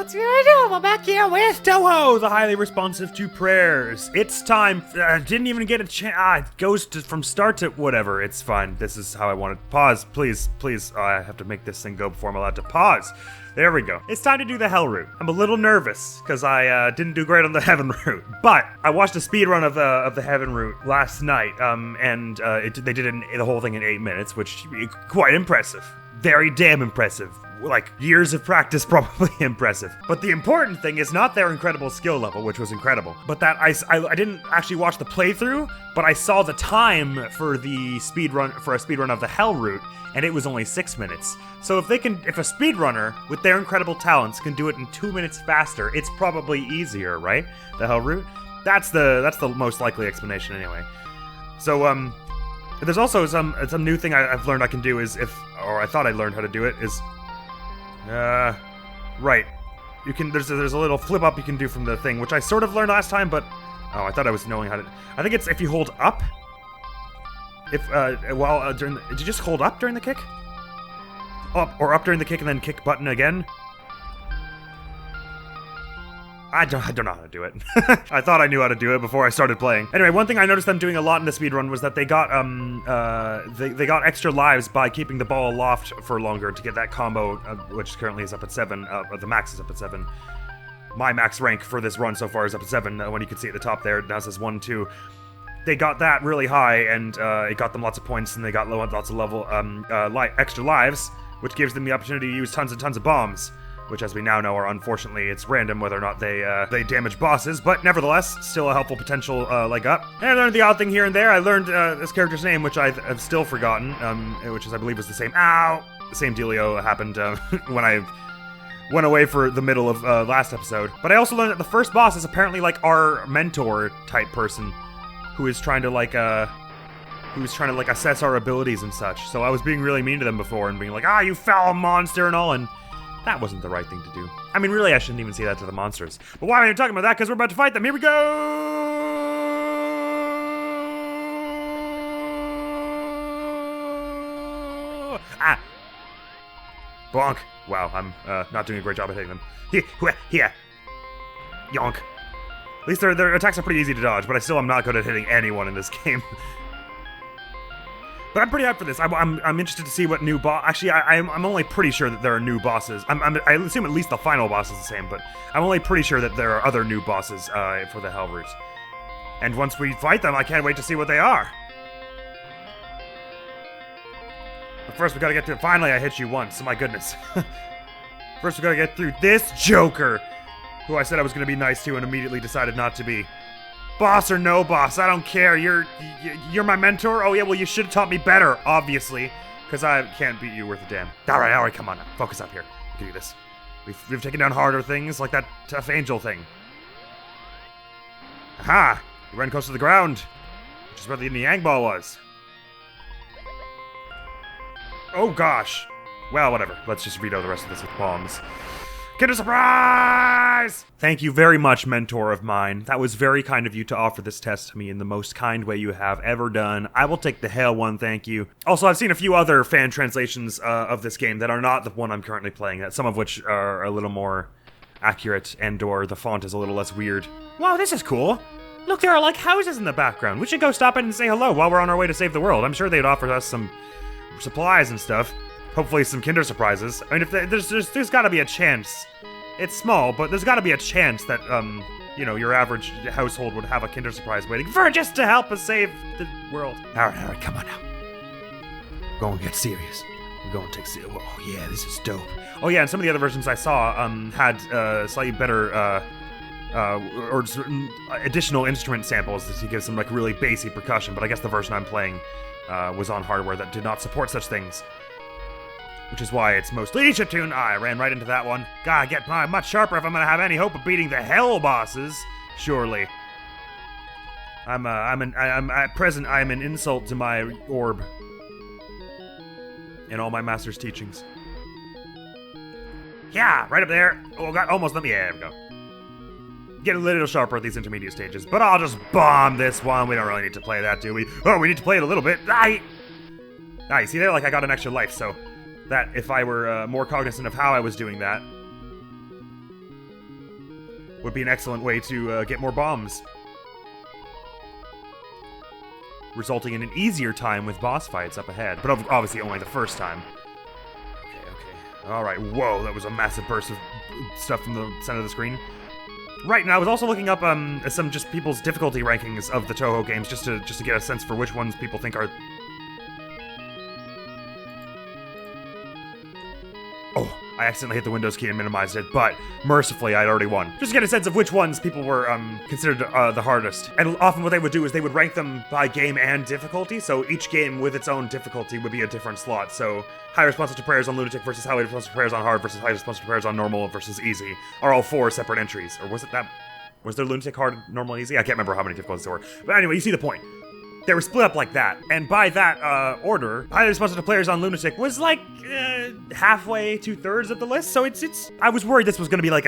What's going on? I'm back here with Touhou, the highly responsive to prayers. It's time. Didn't even get a chance. It goes from start to whatever. It's fine. This is how I want it. Pause, please, please. I have to make this thing go before I'm allowed to pause. There we go. It's time to do the hell route. I'm a little nervous because I didn't do great on the heaven route, but I watched a speed run of the heaven route last night, and they did the whole thing in 8 minutes, which is quite impressive. Very damn impressive. Like, years of practice, probably impressive. But the important thing is not their incredible skill level, which was incredible, but that I didn't actually watch the playthrough, but I saw the time for the speedrun, for a speedrun of the hell route, and it was only 6 minutes. So if a speedrunner with their incredible talents can do it in 2 minutes faster, it's probably easier, right? The hell route? That's the most likely explanation anyway. So, there's also some new thing I've learned I can do or I thought I learned how to do it, is... right. You can, there's a little flip up you can do from the thing, which I sort of learned last time, but, I thought I was knowing how to, I think it's if you hold up, did you just hold up during the kick? Up during the kick and then kick button again? I don't know how to do it. I thought I knew how to do it before I started playing. Anyway, one thing I noticed them doing a lot in the speedrun was that they got they got extra lives by keeping the ball aloft for longer to get that combo, which currently is up at 7. The max is up at 7. My max rank for this run so far is up at 7. When you can see at the top there, it now says 1, 2. They got that really high, and it got them lots of points, and they got lots of extra lives, which gives them the opportunity to use tons and tons of bombs. Which, as we now know, are unfortunately, it's random whether or not they damage bosses, but nevertheless, still a helpful potential leg up. And I learned the odd thing here and there. I learned this character's name, which I've still forgotten, which is, I believe, was the same. Ow! The same dealio happened when I went away for the middle of last episode. But I also learned that the first boss is apparently like our mentor type person, who is trying to assess our abilities and such. So I was being really mean to them before and being like, you foul monster and all, and that wasn't the right thing to do. I mean, really, I shouldn't even say that to the monsters. But why am I even talking about that? Because we're about to fight them. Here we go! Ah! Bonk. Wow, I'm not doing a great job at hitting them. Here. Yonk. At least their attacks are pretty easy to dodge, but I still am not good at hitting anyone in this game. But I'm pretty hyped for this. I'm interested to see what new boss. Actually, I'm only pretty sure that there are new bosses. I assume at least the final boss is the same, but I'm only pretty sure that there are other new bosses for the hell route. And once we fight them, I can't wait to see what they are. But first, we gotta get through. Finally, I hit you once. My goodness. First, we gotta get through this Joker, who I said I was gonna be nice to and immediately decided not to be. Boss or no boss, I don't care. You're my mentor? Oh yeah, well you should have taught me better, obviously. Because I can't beat you worth a damn. Alright, come on now. Focus up here. We can do this. We've taken down harder things, like that tough angel thing. Aha! You ran close to the ground. Which is where the Yang ball was. Oh gosh. Well, whatever. Let's just veto the rest of this with bombs. Get a surprise! Thank you very much, mentor of mine. That was very kind of you to offer this test to me in the most kind way you have ever done. I will take the hell one, thank you. Also, I've seen a few other fan translations of this game that are not the one I'm currently playing, some of which are a little more accurate and/or the font is a little less weird. Wow, this is cool. Look, there are like houses in the background. We should go stop in and say hello while we're on our way to save the world. I'm sure they'd offer us some supplies and stuff. Hopefully some Kinder Surprises. I mean, if there's gotta be a chance. It's small, but there's gotta be a chance that, your average household would have a Kinder Surprise waiting for just to help us save the world. Alright, come on now. Go and get serious. We're going to take serious. Oh yeah, this is dope. Oh yeah, and some of the other versions I saw, had, slightly better, or additional instrument samples to give some, like, really bassy percussion, but I guess the version I'm playing, was on hardware that did not support such things. Which is why it's mostly chiptune. I ran right into that one. Gotta get much sharper if I'm gonna have any hope of beating the hell bosses. Surely. At present, I'm an insult to my orb. And all my master's teachings. Yeah, right up there. Oh, God, almost let me. Yeah, there we go. Get a little sharper at these intermediate stages, but I'll just bomb this one. We don't really need to play that, do we? Oh, we need to play it a little bit. You see there? Like, I got an extra life, so... that if I were more cognizant of how I was doing that, would be an excellent way to get more bombs. Resulting in an easier time with boss fights up ahead. But obviously only the first time. Okay. Alright, whoa, that was a massive burst of stuff from the center of the screen. Right, and I was also looking up some just people's difficulty rankings of the Touhou games just to get a sense for which ones people think are... Oh, I accidentally hit the Windows key and minimized it, but mercifully I'd already won. Just to get a sense of which ones people were considered the hardest. And often what they would do is they would rank them by game and difficulty, so each game with its own difficulty would be a different slot. So high responsive to prayers on Lunatic versus high responsive to prayers on hard versus high responsive to prayers on normal versus easy are all 4 separate entries. Or was it that? Was there Lunatic, hard, normal, and easy? I can't remember how many difficulties there were. But anyway, you see the point. They were split up like that, and by that order, highly responsive to players on Lunatic was like halfway, 2/3 of the list. So it's. I was worried this was going to be like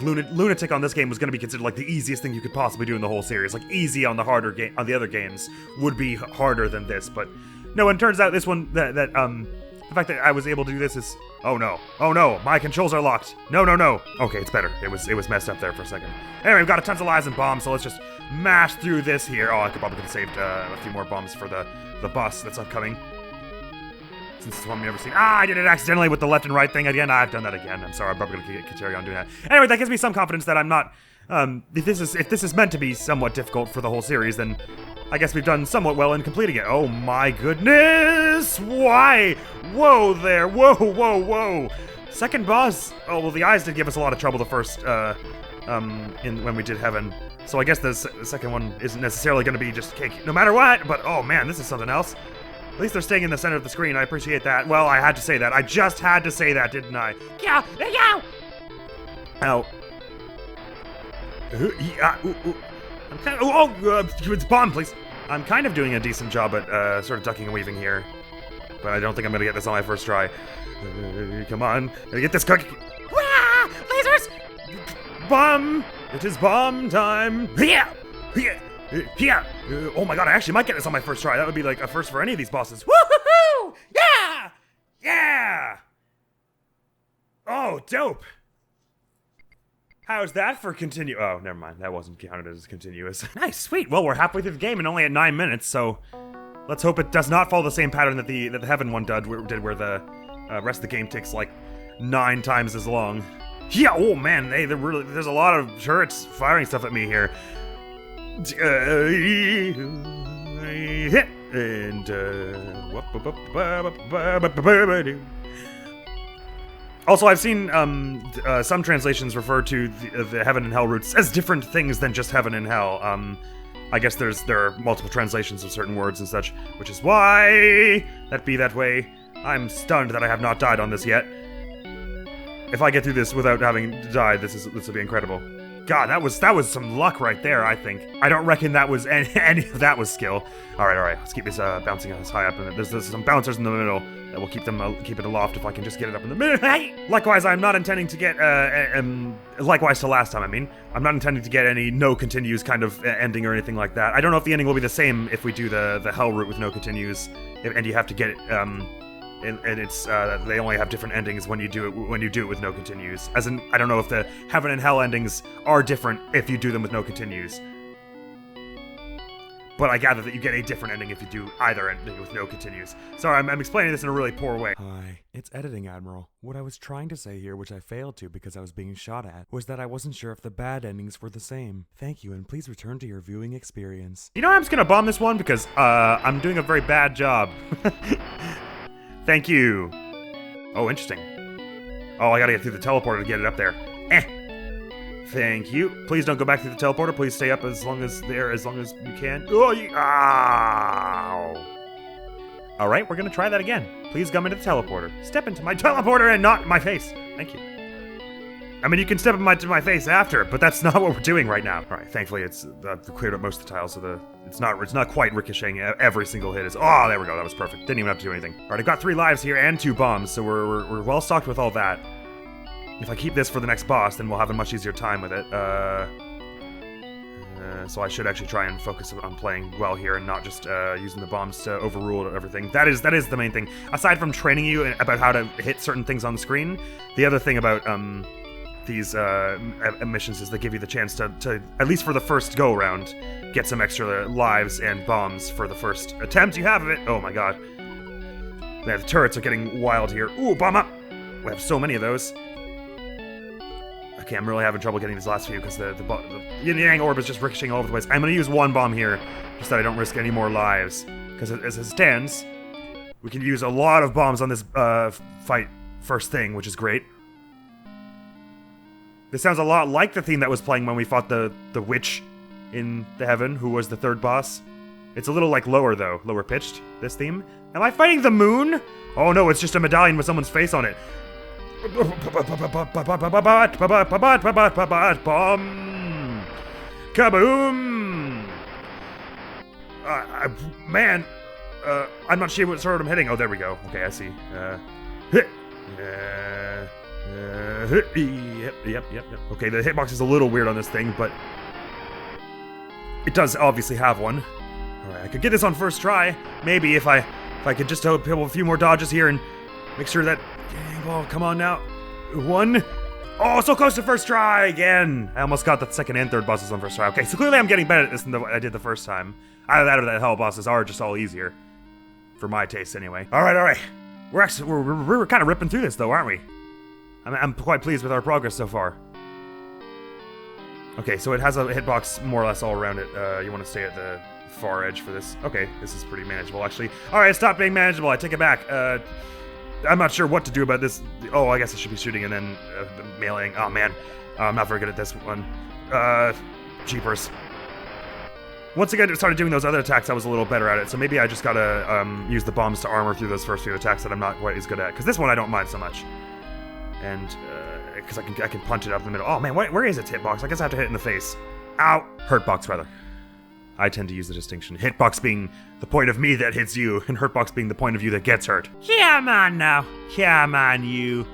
Lunatic on this game was going to be considered like the easiest thing you could possibly do in the whole series. Like easy on the harder game on the other games would be harder than this, but no. And it turns out this one the fact that I was able to do this is oh no, my controls are locked. No. Okay, it's better. It was messed up there for a second. Anyway, we've got tons of lives and bombs, so let's just mash through this here. Oh, I probably could have saved a few more bombs for the bus that's upcoming. Since it's one we've never seen. I did it accidentally with the left and right thing again. I've done that again. I'm sorry, I'm probably gonna carry on doing that. Anyway, that gives me some confidence that I'm not. If this is meant to be somewhat difficult for the whole series, then I guess we've done somewhat well in completing it. Oh my goodness! Why? Whoa there! Whoa! Second boss. Oh well, the eyes did give us a lot of trouble the first when we did Heaven. So I guess the second one isn't necessarily going to be just cake, no matter what. But oh man, this is something else. At least they're staying in the center of the screen. I appreciate that. Well, I had to say that. I just had to say that, didn't I? Yeah. Ow. I'm kind of, it's bomb, please. I'm kind of doing a decent job at sort of ducking and weaving here, but I don't think I'm gonna get this on my first try. Come on, gotta get this cookie. Wah! Lasers! Bomb! It is bomb time. Yeah. Oh my god, I actually might get this on my first try. That would be like a first for any of these bosses. Woohoo! Yeah! Oh, dope. How's that for continue? Oh, never mind. That wasn't counted as continuous. Nice, sweet. Well, we're halfway through the game and only at 9 minutes, so let's hope it does not follow the same pattern that the Heaven one did, where the rest of the game takes like 9 times as long. Yeah. Oh man, there's a lot of turrets firing stuff at me here. Also, I've seen some translations refer to the Heaven and Hell routes as different things than just Heaven and Hell. I guess there are multiple translations of certain words and such, which is why that be that way. I'm stunned that I have not died on this yet. If I get through this without having died, this will be incredible. God, that was some luck right there, I think. I don't reckon that was any of that was skill. All right, let's keep this bouncing as high up. And there's some bouncers in the middle that will keep it aloft if I can just get it up in the middle. Likewise, I'm not intending to get likewise to last time. I mean, I'm not intending to get any no continues kind of ending or anything like that. I don't know if the ending will be the same if we do the Hell route with no continues, and you have to get it. And it's they only have different endings when you do it with no continues. As in, I don't know if the Heaven and Hell endings are different if you do them with no continues. But I gather that you get a different ending if you do either ending with no continues. Sorry, I'm explaining this in a really poor way. Hi, it's editing, Admiral. What I was trying to say here, which I failed to because I was being shot at, was that I wasn't sure if the bad endings were the same. Thank you, and please return to your viewing experience. You know, I'm just gonna bomb this one because I'm doing a very bad job. Thank you. Oh, interesting. Oh, I gotta get through the teleporter to get it up there. Thank you. Please don't go back through the teleporter. Please stay up as long as you can. Oh, ow. All right, we're gonna try that again. Please come into the teleporter. Step into my teleporter and not my face. Thank you. I mean, you can step into my face after, but that's not what we're doing right now. All right, thankfully it's cleared up most of the tiles, so it's not quite ricocheting. Every single hit is. Oh, there we go. That was perfect. Didn't even have to do anything. All right, I've got 3 lives here and 2 bombs, so we're well stocked with all that. If I keep this for the next boss, then we'll have a much easier time with it. So I should actually try and focus on playing well here and not just using the bombs to overrule everything. That is the main thing. Aside from training you about how to hit certain things on the screen, the other thing about these missions is they give you the chance to, at least for the first go-round, get some extra lives and bombs for the first attempt you have of it. Oh my god. Man, the turrets are getting wild here. Ooh, bomb up! We have so many of those. Okay, I'm really having trouble getting these last few because the yin-yang orb is just ricocheting all over the place. I'm going to use one bomb here, just that I don't risk any more lives. Because as it stands, we can use a lot of bombs on this fight first thing, which is great. This sounds a lot like the theme that was playing when we fought the witch in the heaven, who was the third boss. It's a little, like, lower, though. Lower pitched, this theme. Am I fighting the moon? Oh, no, it's just a medallion with someone's face on it. Bomb! Kaboom! Man, I'm not sure what sword I'm hitting. Oh, there we go. Okay, I see. Yep. Okay, the hitbox is a little weird on this thing, but it does obviously have one. Alright, I could get this on first try. Maybe if I could just help a few more dodges here and make sure that... Oh, come on now. One. Oh, so close to first try again. I almost got the second and third bosses on first try. Okay, so clearly I'm getting better at this than I did the first time. Either that or the hell bosses are just all easier. For my taste, anyway. Alright. We're kind of ripping through this, though, aren't we? I'm quite pleased with our progress so far. Okay, so it has a hitbox more or less all around it. You want to stay at the far edge for this. Okay, this is pretty manageable, actually. Alright, stop being manageable. I take it back. I'm not sure what to do about this. Oh, I guess I should be shooting and then meleeing. Oh, man. I'm not very good at this one. Jeepers. Once again, I started doing those other attacks, I was a little better at it, so maybe I just gotta use the bombs to armor through those first few attacks that I'm not quite as good at. Because this one I don't mind so much. And, because I can punch it up in the middle. Oh, man, where is its hitbox? I guess I have to hit it in the face. Ow! Hurtbox, rather. I tend to use the distinction. Hitbox being the point of me that hits you, and hurtbox being the point of you that gets hurt. Come on now. Come on, you.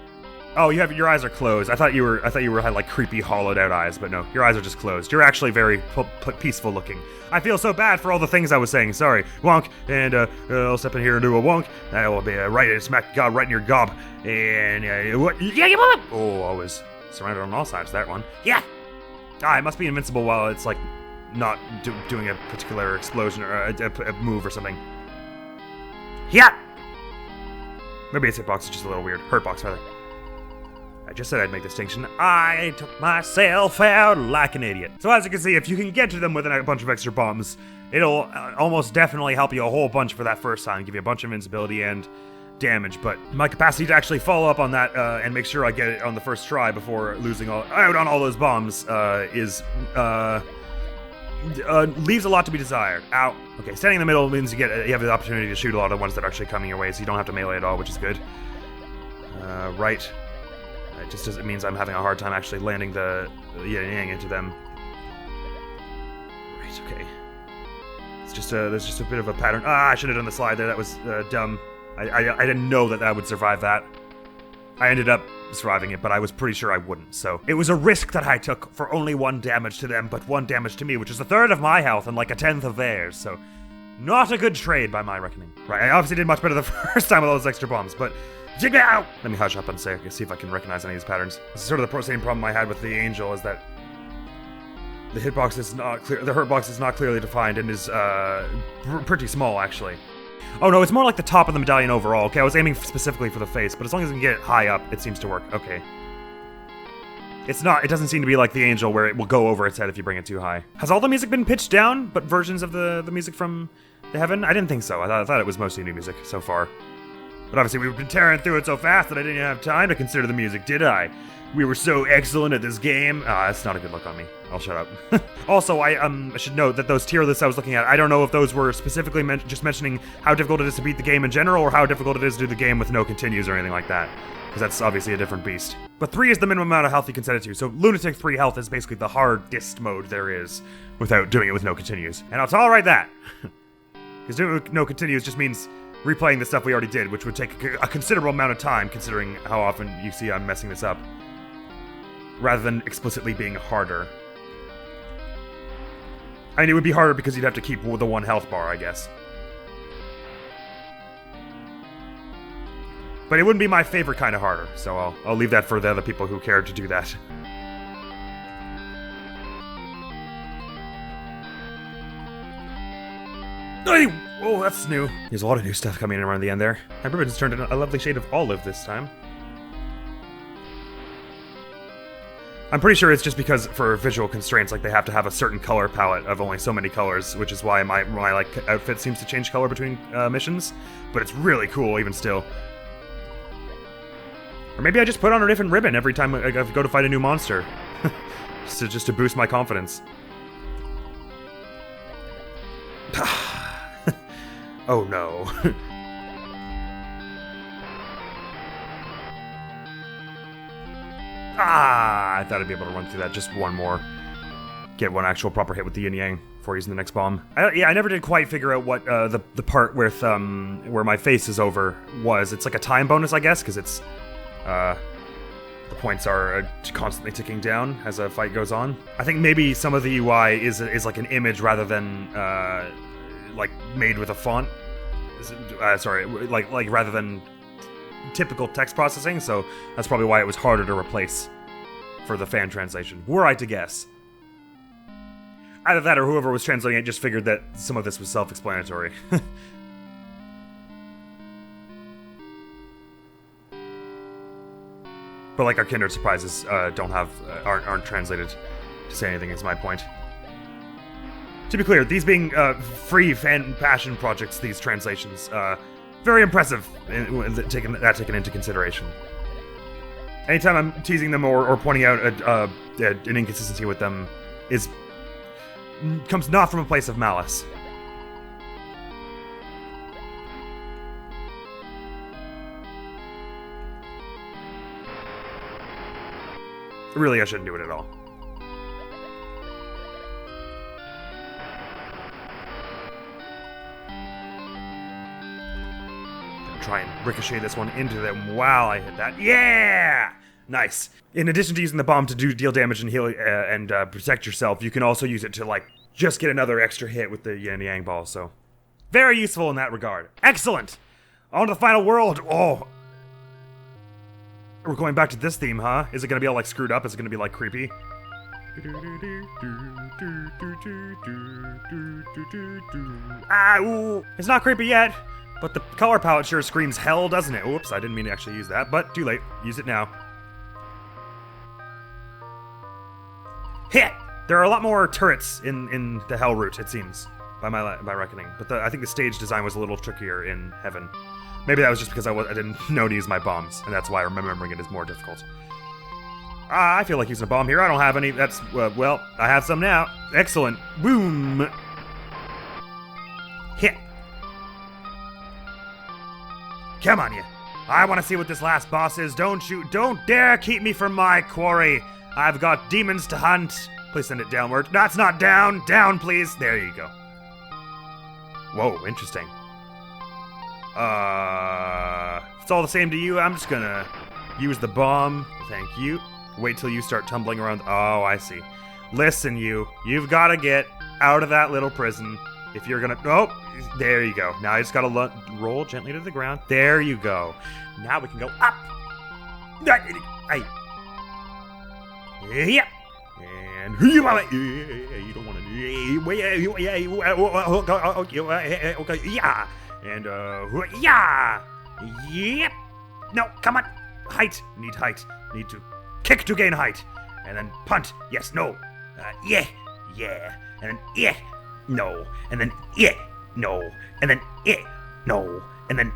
Oh, your eyes are closed. I thought you had like creepy hollowed out eyes, but no, your eyes are just closed. You're actually very peaceful looking. I feel so bad for all the things I was saying. Sorry, wonk, and I'll step in here and do a wonk. That will be smack God right in your gob. And what? Oh, I was surrounded on all sides. That one. Yeah. It must be invincible while it's like not doing a particular explosion or a move or something. Yeah. Maybe its hitbox is just a little weird. Hurtbox rather. I just said I'd make distinction. I took myself out like an idiot. So as you can see, if you can get to them with a bunch of extra bombs, it'll almost definitely help you a whole bunch for that first time, give you a bunch of invincibility and damage. But my capacity to actually follow up on that and make sure I get it on the first try before losing out on all those bombs leaves a lot to be desired. Ow. Okay, standing in the middle means you have the opportunity to shoot a lot of ones that are actually coming your way, so you don't have to melee at all, which is good. Right. It means I'm having a hard time actually landing the yin-yang into them. Right, okay. There's just a bit of a pattern. I should have done the slide there. That was dumb. I didn't know that I would survive that. I ended up surviving it, but I was pretty sure I wouldn't, so... It was a risk that I took for only 1 damage to them, but 1 damage to me, which is 1/3 of my health and like 1/10 of theirs, so... Not a good trade by my reckoning. Right, I obviously did much better the first time with all those extra bombs, but... Let me hush up and see if I can recognize any of these patterns. This is sort of the same problem I had with the angel, is that the hitbox is not clear. The hurtbox is not clearly defined and is pretty small, actually. Oh no, it's more like the top of the medallion overall. Okay, I was aiming specifically for the face, but as long as I can get it high up, it seems to work. Okay. It doesn't seem to be like the angel where it will go over its head if you bring it too high. Has all the music been pitched down, but versions of the music from the heaven? I didn't think so. I thought it was mostly new music so far. But obviously we've been tearing through it so fast that I didn't have time to consider the music, did I? We were so excellent at this game. That's not a good look on me. I'll shut up. Also, I should note that those tier lists I was looking at, I don't know if those were specifically just mentioning how difficult it is to beat the game in general, or how difficult it is to do the game with no continues or anything like that. Because that's obviously a different beast. But 3 is the minimum amount of health you can set it to, so Lunatic 3 health is basically the hardest mode there is, without doing it with no continues. And I'll tolerate that. Because doing it with no continues just means replaying the stuff we already did, which would take a considerable amount of time, considering how often you see I'm messing this up. Rather than explicitly being harder. I mean, it would be harder because you'd have to keep the 1 health bar, I guess. But it wouldn't be my favorite kind of harder, so I'll leave that for the other people who care to do that. Hey! Oh, that's new. There's a lot of new stuff coming in around the end there. My ribbon's turned a lovely shade of olive this time. I'm pretty sure it's just because for visual constraints, like they have to have a certain color palette of only so many colors, which is why my like outfit seems to change color between missions. But it's really cool, even still. Or maybe I just put on a different ribbon every time I go to fight a new monster, just to boost my confidence. Oh no. I thought I'd be able to run through that just one more. Get one actual proper hit with the yin yang before using the next bomb. I never did quite figure out what the part with where my face is over was. It's like a time bonus, I guess, because it's the points are constantly ticking down as a fight goes on. I think maybe some of the UI is like an image rather than like made with a font. Sorry, like rather than typical text processing, so that's probably why it was harder to replace for the fan translation, were I to guess. Either that or whoever was translating it just figured that some of this was self-explanatory. But like our Kinder Surprises aren't translated to say anything is my point. To be clear, these being free fan passion projects, these translations, very impressive, taken into consideration. Anytime I'm teasing them or pointing out an inconsistency with them comes not from a place of malice. Really, I shouldn't do it at all. Try and ricochet this one into them while I hit that. Yeah! Nice. In addition to using the bomb to deal damage and heal and protect yourself, you can also use it to, like, just get another extra hit with the yin yang ball, so very useful in that regard. Excellent! On to the final world! Oh! We're going back to this theme, huh? Is it gonna be all, like, screwed up? Is it gonna be, like, creepy? Ah, ooh! It's not creepy yet! But the color palette sure screams hell, doesn't it? Oops, I didn't mean to actually use that, but too late. Use it now. Hit! There are a lot more turrets in the hell route, it seems, by reckoning. But I think the stage design was a little trickier in Heaven. Maybe that was just because I didn't know to use my bombs, and that's why remembering it is more difficult. I feel like using a bomb here. I don't have any. That's, well, I have some now. Excellent. Boom! Hit! Come on, you. I want to see what this last boss is. Don't dare keep me from my quarry. I've got demons to hunt. Please send it downward. That's not down. Down, please. There you go. Whoa, interesting. If it's all the same to you, I'm just gonna use the bomb. Thank you. Wait till you start tumbling around. Oh, I see. Listen, you've got to get out of that little prison. If you're gonna... Oh, there you go. Now I just gotta roll gently to the ground. There you go. Now we can go up. Hey. Yep. And... You don't want to... Yeah. And, yeah. Yep. No, come on. Height. Need height. Need to kick to gain height. And then punt. Yes, no. Yeah. Yeah. And then, yeah. No, and then no, and then no, and then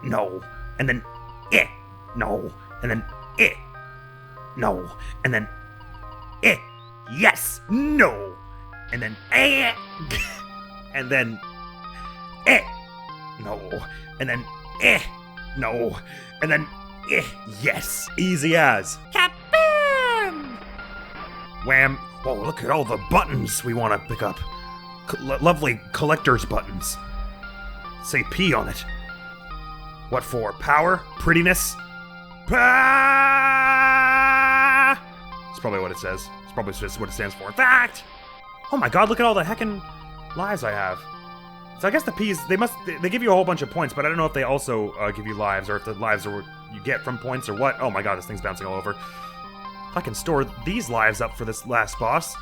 no, and then no, and then no, and then yes, no, and then and then no, and then no, and then yes, easy as Captain. Wham. Whoa, look at all the buttons we want to pick up. Lovely collector's buttons. Say P on it. What for? Power? Prettiness? That's probably what it says. It's probably just what it stands for. In fact! Oh my god, look at all the heckin' lives I have. So I guess the P's, they give you a whole bunch of points, but I don't know if they also give you lives, or if the lives are what you get from points, or what. Oh my god, this thing's bouncing all over. If I can store these lives up for this last boss,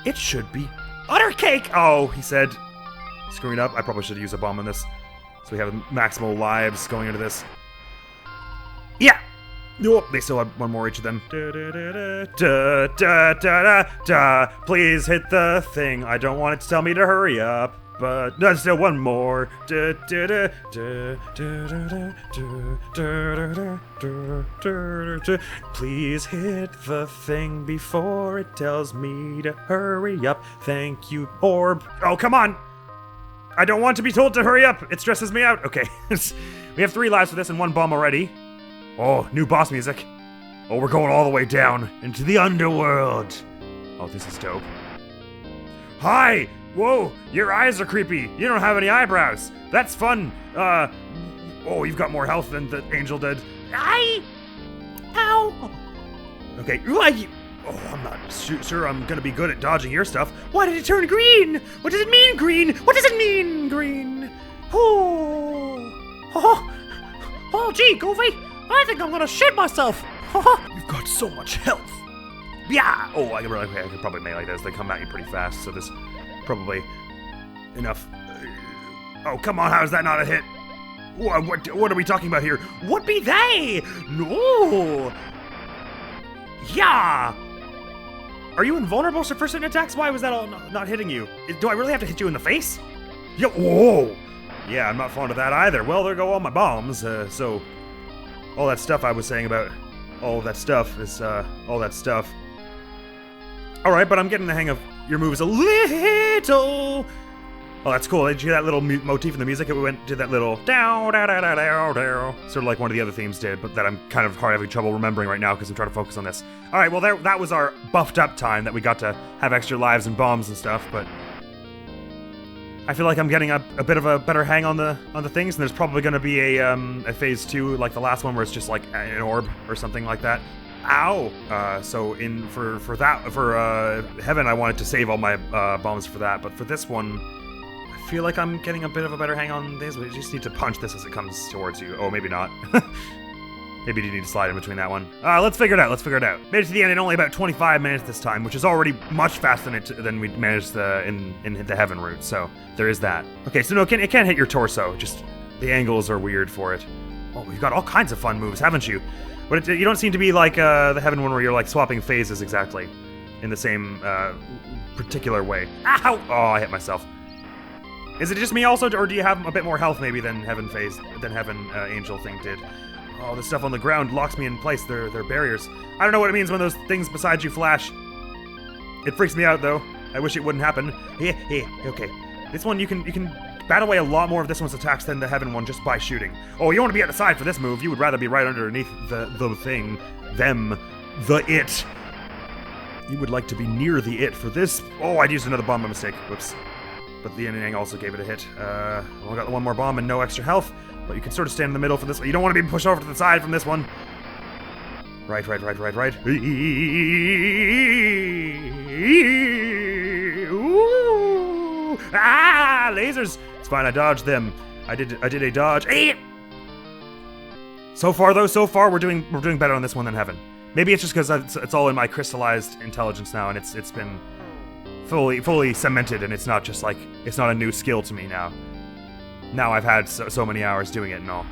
it should be utter cake! Oh, he said. screwing it up. I probably should use a bomb on this. So we have maximal lives going into this. Yeah! Nope, they still have one more each of them. Please hit the thing. I don't want it to tell me to hurry up. But no, still one more. Please hit the thing before it tells me to hurry up. Thank you, orb. Oh, come on. I don't want to be told to hurry up. It stresses me out. Okay. We have 3 lives for this and 1 bomb already. Oh, new boss music. Oh, we're going all the way down into the underworld. Oh, this is dope. Hi! Whoa, your eyes are creepy. You don't have any eyebrows. That's fun. Oh, you've got more health than the angel did. Ow! Okay, oh, I'm not sure I'm gonna be good at dodging your stuff. Why did it turn green? What does it mean, green? What does it mean, green? Oh, gee, Goofy. I think I'm gonna shit myself. You've got so much health. Yeah. Oh, I could probably melee those. They come at you pretty fast, so there's probably enough. Oh, come on, how is that not a hit? What are we talking about here? What be they? No! Yeah! Are you invulnerable to certain attacks? Why was that all not hitting you? Do I really have to hit you in the face? Yo, whoa! Yeah, I'm not fond of that either. Well, there go all my bombs, so... all that stuff I was saying about... all that stuff is, all that stuff. Alright, but I'm getting the hang of your moves a little... Oh, that's cool. Did you hear that little motif in the music? It did that little down, down, down, down, down, down, sort of like one of the other themes did, but that I'm kind of having trouble remembering right now because I'm trying to focus on this. All right, well, that was our buffed up time that we got to have extra lives and bombs and stuff, but I feel like I'm getting a bit of a better hang on the things, and there's probably going to be a phase 2, like the last one, where it's just like an orb or something like that. Ow! So for Heaven, I wanted to save all my bombs for that, but for this one, I feel like I'm getting a bit of a better hang on these. We just need to punch this as it comes towards you. Oh, maybe not. Maybe you need to slide in between that one. Let's figure it out. Made it to the end in only about 25 minutes this time, which is already much faster than we managed in the Heaven route. So there is that. Okay, so no, it can't hit your torso. Just the angles are weird for it. Oh, you've got all kinds of fun moves, haven't you? But you don't seem to be like the Heaven one where you're like swapping phases exactly in the same particular way. Ow! Oh, I hit myself. Is it just me also, or do you have a bit more health maybe than Heaven Angel thing did? Oh, the stuff on the ground locks me in place. They're barriers. I don't know what it means when those things beside you flash. It freaks me out though. I wish it wouldn't happen. Yeah, okay. This one you can bat away a lot more of this one's attacks than the Heaven one just by shooting. Oh, you don't want to be at the side for this move. You would rather be right underneath the thing, the it. You would like to be near the it for this. Oh, I'd used another bomb by mistake. Whoops. But the ending also gave it a hit. Well, I got one more bomb and no extra health, but you can sort of stand in the middle for this. You don't want to be pushed over to the side from this one. Right. Ooh. Ah, lasers. It's fine, I dodged them. I did a dodge. So far we're doing better on this one than Heaven. Maybe it's just because it's all in my crystallized intelligence now, and it's been fully cemented, and it's not just like, it's not a new skill to me now. Now I've had so many hours doing it and all.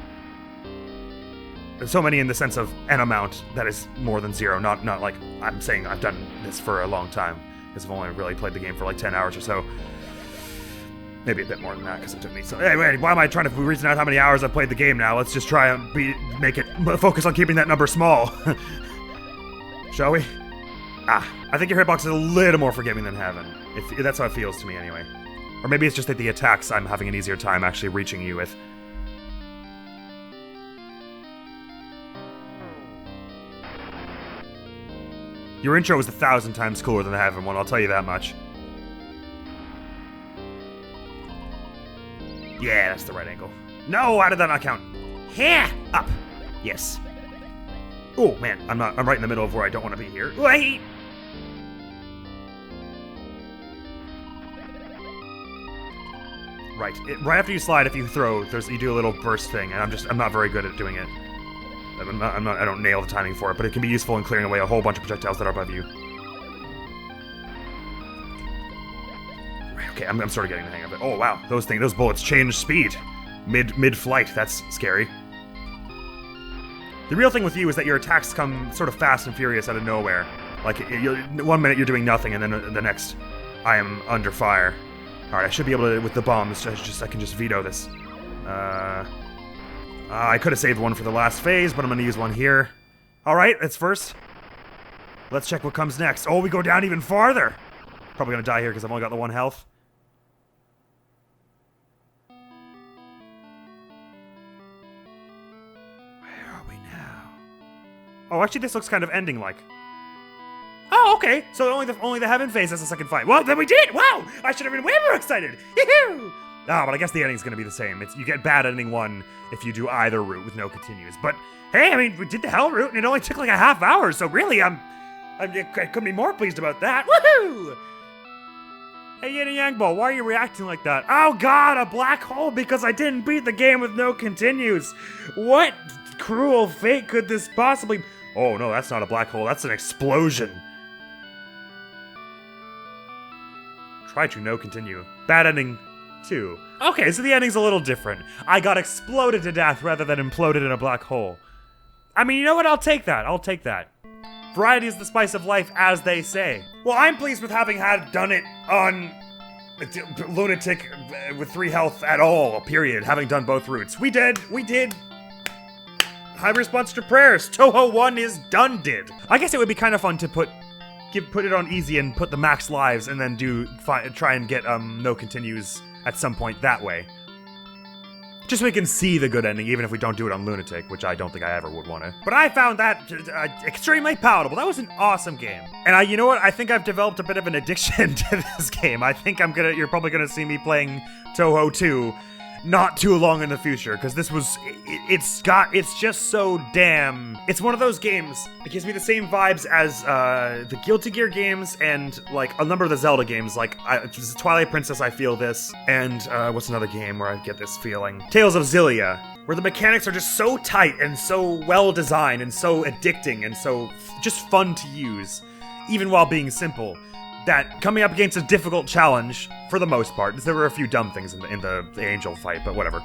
So many in the sense of an amount that is more than 0, not like I'm saying I've done this for a long time, because I've only really played the game for like 10 hours or so. Maybe a bit more than that, because it took me so... Anyway, why am I trying to reason out how many hours I've played the game now? Let's just try and focus on keeping that number small. Shall we? I think your hitbox is a little more forgiving than Heaven. That's how it feels to me, anyway. Or maybe it's just that the attacks I'm having an easier time actually reaching you with. Your intro is 1,000 times cooler than the Heaven one, I'll tell you that much. Yeah, that's the right angle. No, how did that not count? Here! Up! Yes. Oh, man, I'm right in the middle of where I don't want to be here. Wait! Right. Right after you slide, if you throw, you do a little burst thing, and I'm not very good at doing it. I don't nail the timing for it, but it can be useful in clearing away a whole bunch of projectiles that are above you. Okay, I'm sort of getting the hang of it. Oh, wow. Those bullets change speed. Mid-flight. That's scary. The real thing with you is that your attacks come sort of fast and furious out of nowhere. Like, 1 minute you're doing nothing, and then the next, I am under fire. Alright, I should be able to, with the bombs, I can just veto this. I could have saved one for the last phase, but I'm gonna use one here. Alright, that's first. Let's check what comes next. Oh, we go down even farther! Probably gonna die here because I've only got the 1 health. Where are we now? Oh, actually this looks kind of ending-like. Oh, okay. So only the heaven phase has a second fight. Well, then we did! Wow! I should have been way more excited! Yee-hoo! Ah, but I guess the ending's gonna be the same. You get bad ending 1 if you do either route with no continues. But, hey, I mean, we did the hell route and it only took like a half hour, so really, I couldn't be more pleased about that. Woohoo! Hey, Yin and Yang Ball, why are you reacting like that? Oh god, a black hole because I didn't beat the game with no continues. What cruel fate could this possibly... Oh, no, that's not a black hole. That's an explosion. Try to no continue. Bad ending 2. Okay, so the ending's a little different. I got exploded to death rather than imploded in a black hole. I mean, you know what? I'll take that. I'll take that. Variety is the spice of life, as they say. Well, I'm pleased with having done it on Lunatic with 3 health at all, period, having done both routes. We did! High response to prayers. Touhou 1 is done did. I guess it would be kind of fun to put it on easy and put the max lives and then try and get no continues at some point that way. Just so we can see the good ending, even if we don't do it on Lunatic, which I don't think I ever would want to. But I found that extremely palatable. That was an awesome game. And you know what? I think I've developed a bit of an addiction to this game. I think you're probably gonna see me playing Touhou 2 not too long in the future, because this was, it's just so damn, it's one of those games, it gives me the same vibes as the Guilty Gear games and like a number of the Zelda games, like Twilight Princess I feel this, and what's another game where I get this feeling? Tales of Xillia, where the mechanics are just so tight and so well designed and so addicting and so just fun to use, even while being simple. That coming up against a difficult challenge, for the most part, there were a few dumb things in the angel fight, but whatever.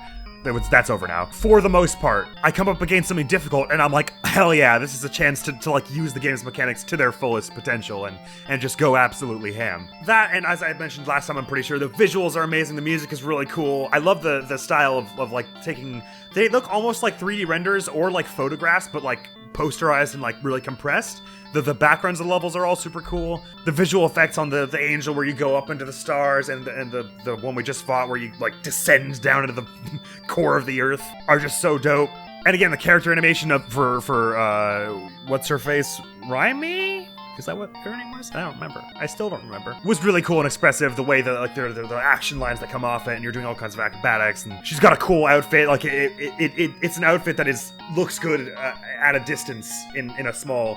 That's over now. For the most part, I come up against something difficult, and I'm like, hell yeah, this is a chance to like use the game's mechanics to their fullest potential and just go absolutely ham. That, and as I mentioned last time, I'm pretty sure the visuals are amazing, the music is really cool. I love the style of like taking, they look almost like 3D renders or like photographs, but like posterized and like really compressed. The backgrounds of the levels are all super cool. The visual effects on the angel where you go up into the stars and the one we just fought where you like descend down into the core of the earth are just so dope. And again, the character animation for what's her face? Reimu? Is that what her name was? I don't remember. I still don't remember. It was really cool and expressive, the way that like the action lines that come off it, and you're doing all kinds of acrobatics, and she's got a cool outfit. Like it's an outfit that looks good at a distance in a small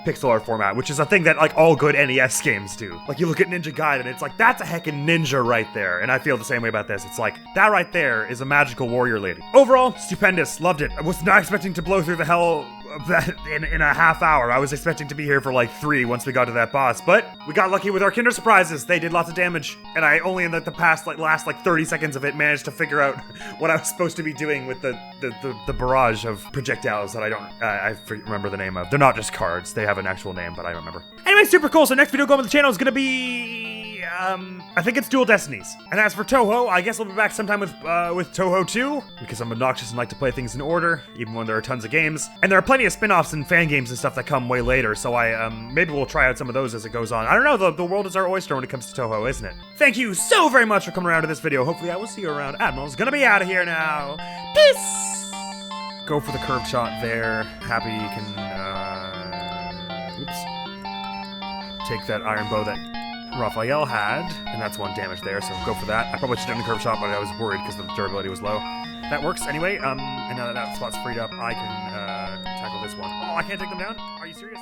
pixel art format, which is a thing that like all good NES games do. Like you look at Ninja Gaiden, it's like that's a heckin' ninja right there, and I feel the same way about this. It's like that right there is a magical warrior lady. Overall, stupendous, loved it. I was not expecting to blow through the hell of that in a half hour. I was expecting to be here for like 3 once we got to that boss, but we got lucky with our Kinder Surprises. They did lots of damage, and I only in the past last 30 seconds of it managed to figure out what I was supposed to be doing with the barrage of projectiles that I remember the name of. They're not just cards. They have an actual name, but I don't remember. Anyway, super cool. So next video going on the channel is gonna be I think it's Dual Destinies. And as for Touhou, I guess I'll be back sometime with Touhou 2, because I'm obnoxious and like to play things in order, even when there are tons of games. And there are plenty of spin-offs and fan games and stuff that come way later, so maybe we'll try out some of those as it goes on. I don't know, the world is our oyster when it comes to Touhou, isn't it? Thank you so very much for coming around to this video. Hopefully I will see you around. Admiral's gonna be out of here now. Peace! Go for the curved shot there. Happy you can, take that iron bow that Raphael had, and that's 1 damage there, so go for that. I probably should have done the curve shot, but I was worried because the durability was low. That works anyway, and now that that spot's freed up, I can tackle this one. Oh, I can't take them down? Are you serious?